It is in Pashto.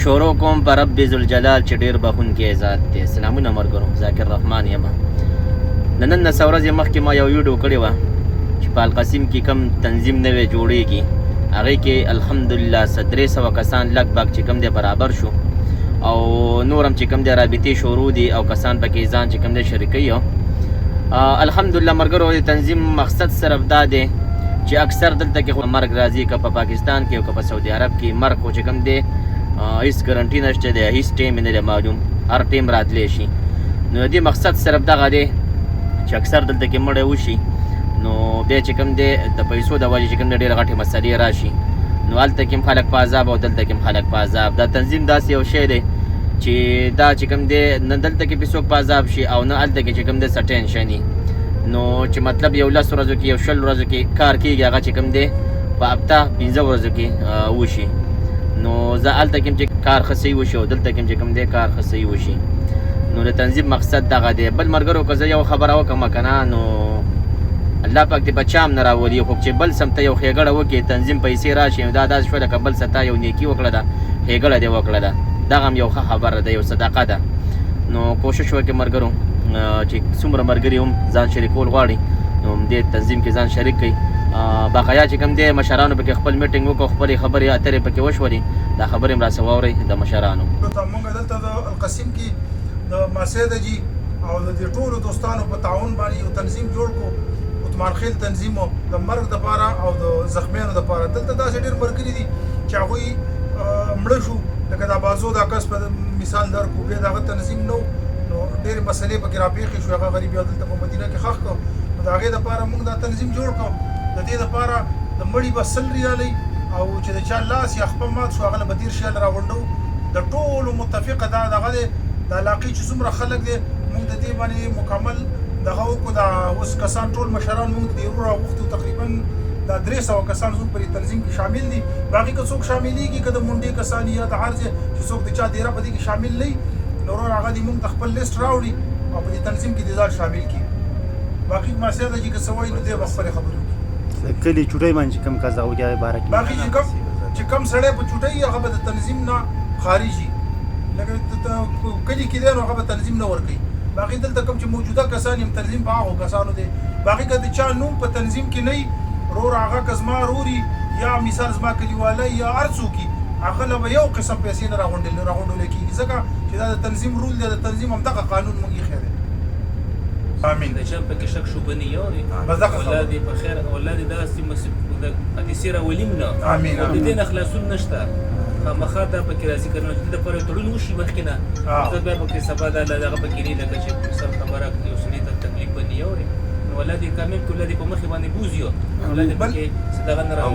شروع کوم په رب ذوالجلال چې ډېر بخونکی ذات دی. سلامونه ملګرو، ذاکر رحمان یم. د نن څه ورځې مخکې ما یو ویډیو کړې وه چې په القسیم کې کوم تنظیم نوی جوړېږي، هغې کې الحمدلله 300 کسان لږ بږ چې کوم دی برابر شو، او نور هم چې کوم دی رابطې شروع دي او کسان پکې ځان چې کوم دی شریکوي. الحمدلله ملګرو، د تنظیم مقصد صرف دا دی چې اکثر دلته کې مرګ راځي، که په پاکستان کې او که په سعودي عرب کې مرګ خو چې کوم دی هیڅ ګارنټي نشته دی، هیڅ ټایم یې نه دی معلوم، هر ټایم راتلی شي. نو د دې مقصد صرف دغه دی چې اکثر دلته کې مړی وشي، نو بیا چې کوم دی د پیسو د وجې چې کوم دی ډېرې غټې مسلې راشي، نو هلته کې هم خلک په عذاب او دلته کې هم خلک په عذاب. دا تنظیم داسې یو شی دی چې دا چې کوم دی نه دلته کې څوک په عذاب شي او نه هلته کې چې کوم دی څه ټینشن وي. نو چې مطلب یو 10 ورځو کې یو 20 ورځو کې کار کېږي، هغه چې کوم دی په هفته 15 ورځو کې وشي. نو زه هلته کې هم چې کار ښه صحیح وشي او دلته کې هم چې کوم دی کار ښه صحیح وشي. نو د تنظیم مقصد دغه دی. بل ملګرو که زه یو خبره وکړم که نه، نو الله پاک دې په چا هم نه راولي، خو چې بل سم ته یو ښېګړه وکړې، تنظیم پیسې راشي، نو دا داسې شوه لکه بل څه تا یو نیکي وکړه ده، ښېګړه دې وکړه ده. دغه هم یو ښه خبره ده، یو صدقه ده. نو کوشش وکړئ ملګرو چې څومره ملګري هم ځان شریکول غواړي، نو دې تنظیم کې ځان شریک کړئ. بقایا چې کوم دی مشرانو پکې خپل میټینګ وکړو، خپلې خبرې اترې پکې وشولې، دا خبرې هم راسه واورئ د مشرانو. موږ دلته د القسیم کې د ماسیده جي او د دې ټولو دوستانو په تعاون باندې یو تنظیم جوړ کړو، عثمان خیل تنظیم د مرګ دپاره او د زخمیانو دپاره. دلته داسې ډېر ملګري دي چې هغوی مړه شو، لکه دا بازو دا کس په مثال درکړو، بیا د هغه تنظیم نه نو ډېرې مسلې پکې راپېښې شوې، هغه غریب یو دلته په مدینه کې ښخ کړو. نو د هغې دپاره موږ دا تنظیم جوړ کړو. د دې دپاره د مړي به 100 ریالۍ او چې د چا لاس یا خپه مات شو هغه له به 30 ریاله راغونډو. د ټولو متفقه دا دغه دی، د علاقې چې څومره خلک دی موږ د دې باندې مکمل دغه وکړو. دا اوس کسان ټول مشران موږ د ورو راغوښتو، تقریبا دا 300 کسان زموږ په تنظیم کې شامل دي. باقي که څوک شاملېږي، که د منډې کسان یا د هر ځای چې څوک د چا دیره په دې کې شامل نه وي، نو ورور هغه دې موږ ته خپل لیست راوړي او په دې تنظیم کې دې ځان شامل کړي. باقي ماسیده جي که څه وایي نو دی به خپلې خبرې وکړي. کلي چوټۍ باندې کوم قضا او یا باره کې باقي چې کم سړی په چوټۍ هغه به د تنظیم نه خارجي، لکه کلي کې دی نو هغه به تنظیم نه ورکوي. باقي دلته کوم چې موجوده کسان یم تنظیم په هغو کسانو دی. باقي که د چا نوم په تنظیم کې نه وي، رور هغه که زما روري یا مثال زما کلیوالی یا هر څوک وي، هغه له به یو قسم پیسې نه راغونډولی کېږي، ځکه چې دا د تنظیم رول دی، د تنظیم همدغه قانون موږ ایښی دی. آمین. د چا پکې شک شوبه نه یوري، بس دغه الله دې په خیر، الله دې داسې حدیثې راولیم نه، آمین. د دې نه خلاصون نشته، خامخا دا پکې راځي که نه د دې دپاره تړون وشي مخکې نه، زه بیا پکې سبا دا دغه پکې نه لکه چې سم خبره یو سړي ته تکلیف به نه یوري، نو الله دې کامیاب کړي، الله دې په مخې باندې بوځي، الله دې پکې دغه نه راولي.